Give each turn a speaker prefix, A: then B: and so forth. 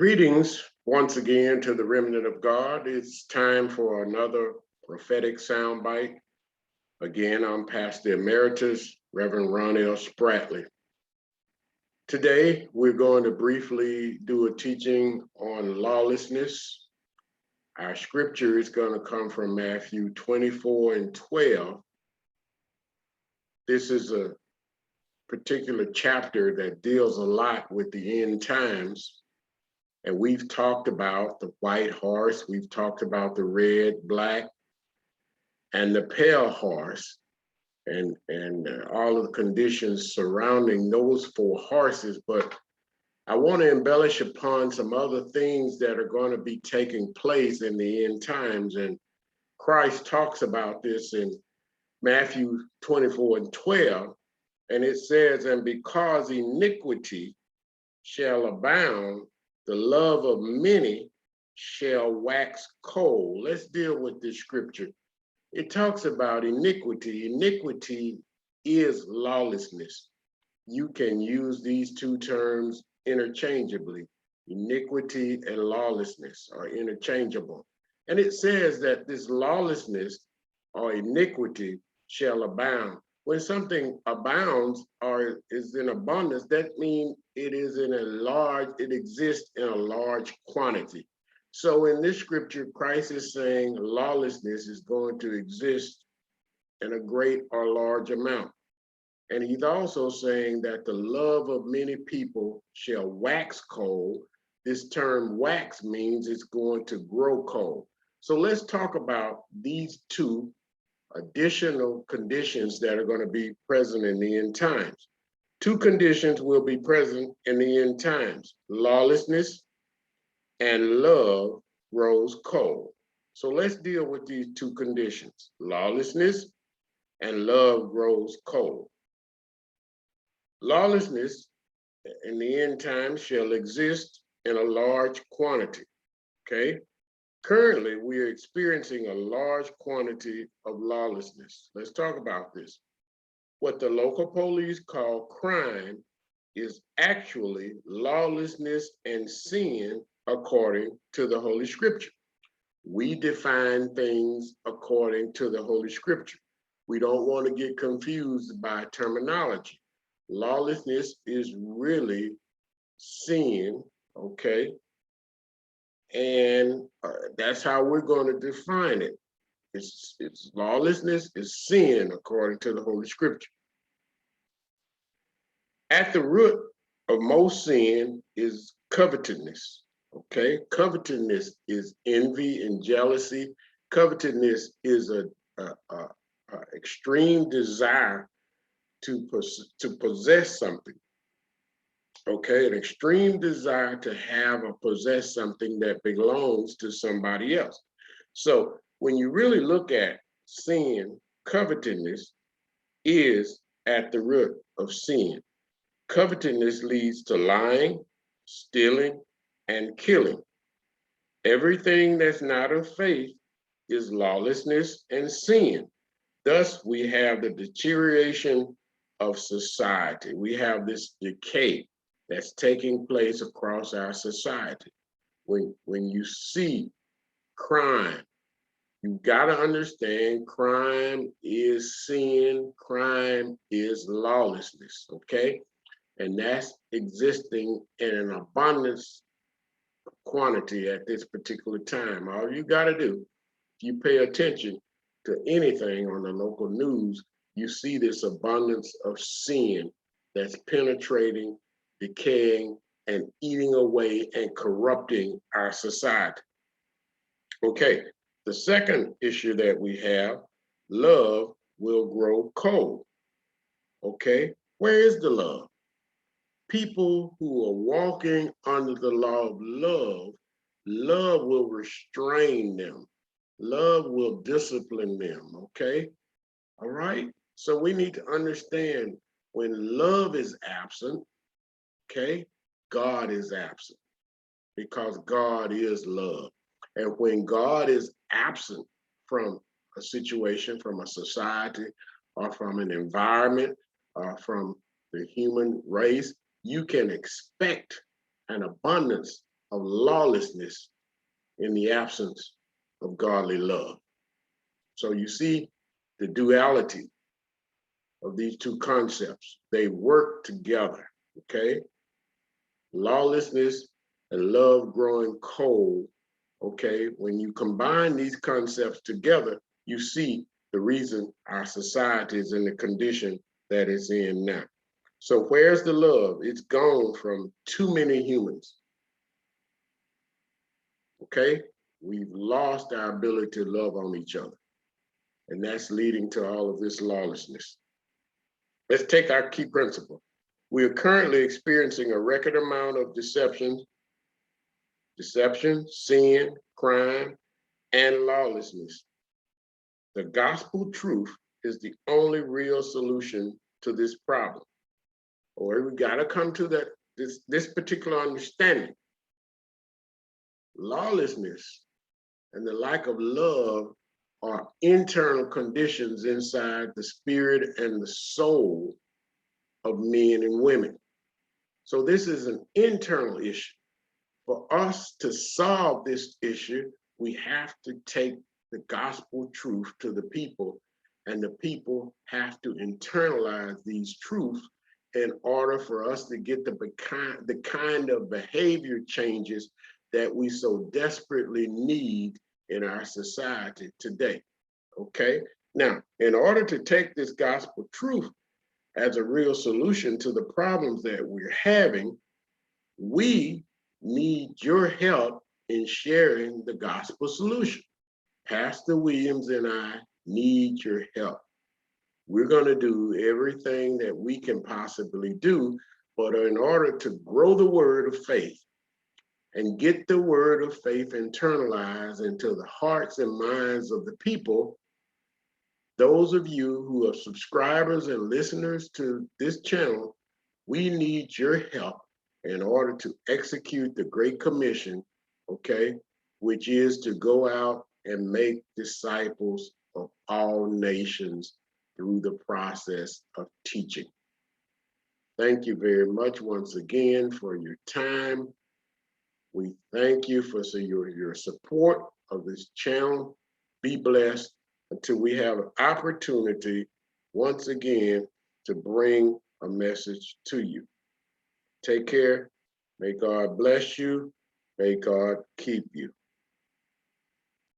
A: Greetings once again to the remnant of God. It's time for another prophetic soundbite. Again, I'm Pastor Emeritus, Reverend Ronnie Spratley. Today, we're going to briefly do a teaching on lawlessness. Our scripture is going to come from Matthew 24:12. This is a particular chapter that deals a lot with the end times. And we've talked about the white horse, we've talked about the red, black, and the pale horse, and all of the conditions surrounding those four horses. But I want to embellish upon some other things that are going to be taking place in the end times. And Christ talks about this in Matthew 24:12. And it says, "And because iniquity shall abound, the love of many shall wax cold." Let's deal with this scripture. It talks about iniquity. Iniquity is lawlessness. You can use these two terms interchangeably. Iniquity and lawlessness are interchangeable. And it says that this lawlessness or iniquity shall abound. When something abounds or is in abundance, that means it exists in a large quantity. So in this scripture, Christ is saying lawlessness is going to exist in a great or large amount. And he's also saying that the love of many people shall wax cold. This term wax means it's going to grow cold. So let's talk about these two additional conditions that are going to be present in the end times. Two conditions will be present in the end times: lawlessness and love grows cold. So let's deal with these two conditions: lawlessness and love grows cold. Lawlessness in the end times shall exist in a large quantity, okay? Currently, we are experiencing a large quantity of lawlessness. Let's talk about this. What the local police call crime is actually lawlessness and sin according to the Holy Scripture. We define things according to the Holy Scripture. We don't want to get confused by terminology. Lawlessness is really sin, okay? And that's how we're going to define it. It's lawlessness is sin according to the Holy Scripture. At the root of most sin is covetousness, okay? Covetousness is envy and jealousy. Covetousness is a extreme desire to possess something. Okay, an extreme desire to have or possess something that belongs to somebody else. So when you really look at sin, covetousness is at the root of sin. Covetousness leads to lying, stealing, and killing. Everything that's not of faith is lawlessness and sin. Thus, we have the deterioration of society. We have this decay that's taking place across our society. When you see crime, you gotta understand crime is sin, crime is lawlessness, okay? And that's existing in an abundance quantity at this particular time. All you gotta do, if you pay attention to anything on the local news, you see this abundance of sin that's penetrating, decaying, and eating away and corrupting our society. Okay, the second issue that we have, love will grow cold. Okay, where is the love? People who are walking under the law of love, love will restrain them. Love will discipline them, okay? All right? So we need to understand when love is absent, okay, God is absent because God is love. And when God is absent from a situation, from a society, or from an environment, or from the human race, you can expect an abundance of lawlessness in the absence of godly love. So you see the duality of these two concepts. They work together, okay? Lawlessness and love growing cold, okay? When you combine these concepts together, you see the reason our society is in the condition that it's in now. So where's the love? It's gone from too many humans, okay? We've lost our ability to love on each other, and that's leading to all of this lawlessness. Let's take our key principle. We are currently experiencing a record amount of deception, sin, crime, and lawlessness. The gospel truth is the only real solution to this problem. Or we gotta come to that this particular understanding. Lawlessness and the lack of love are internal conditions inside the spirit and the soul of men and women. So this is an internal issue. For us to solve this issue, we have to take the gospel truth to the people, and the people have to internalize these truths in order for us to get the kind of behavior changes that we so desperately need in our society today, okay? Now, in order to take this gospel truth as a real solution to the problems that we're having, we need your help in sharing the gospel solution. Pastor Williams and I need your help. We're going to do everything that we can possibly do, but in order to grow the word of faith and get the word of faith internalized into the hearts and minds of the people, those of you who are subscribers and listeners to this channel, we need your help in order to execute the Great Commission, okay, which is to go out and make disciples of all nations through the process of teaching. Thank you very much once again for your time. We thank you for your support of this channel. Be blessed until we have an opportunity once again to bring a message to you. Take care. May God bless you. May God keep you.